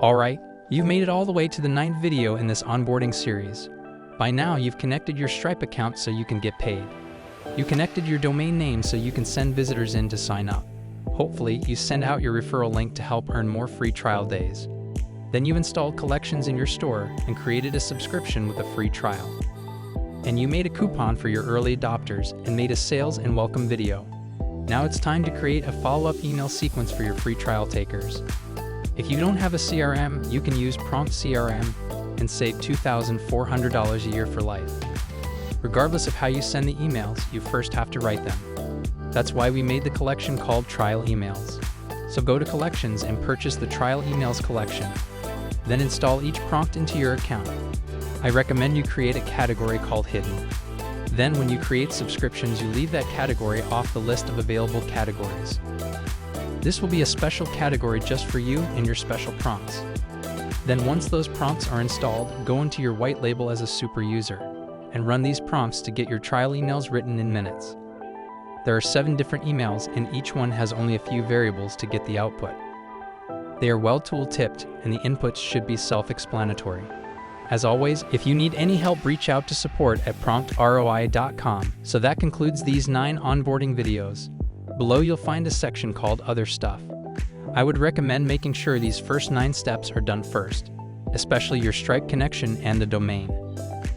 Alright, you've made it all the way to the 9th video in this onboarding series. By now, you've connected your Stripe account so you can get paid. You connected your domain name so you can send visitors in to sign up. Hopefully, you send out your referral link to help earn more free trial days. Then you installed collections in your store and created a subscription with a free trial. And you made a coupon for your early adopters and made a sales and welcome video. Now it's time to create a follow-up email sequence for your free trial takers. If you don't have a CRM, you can use PromptROI and save $2,400 a year for life. Regardless of how you send the emails, you first have to write them. That's why we made the collection called Trial Emails. So go to Collections and purchase the Trial Emails collection. Then install each prompt into your account. I recommend you create a category called Hidden. Then when you create subscriptions, you leave that category off the list of available categories. This will be a special category just for you and your special prompts. Then once those prompts are installed, go into your white label as a super user and run these prompts to get your trial emails written in minutes. There are 7 different emails and each one has only a few variables to get the output. They are well tool-tipped and the inputs should be self-explanatory. As always, if you need any help, reach out to support at PromptROI.com. So that concludes these 9 onboarding videos. Below you'll find a section called Other Stuff. I would recommend making sure these first 9 steps are done first, especially your Stripe connection and the domain.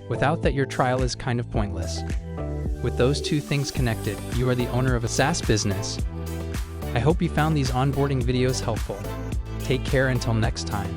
Without that, your trial is kind of pointless. With those 2 things connected, you are the owner of a SaaS business. I hope you found these onboarding videos helpful. Take care until next time.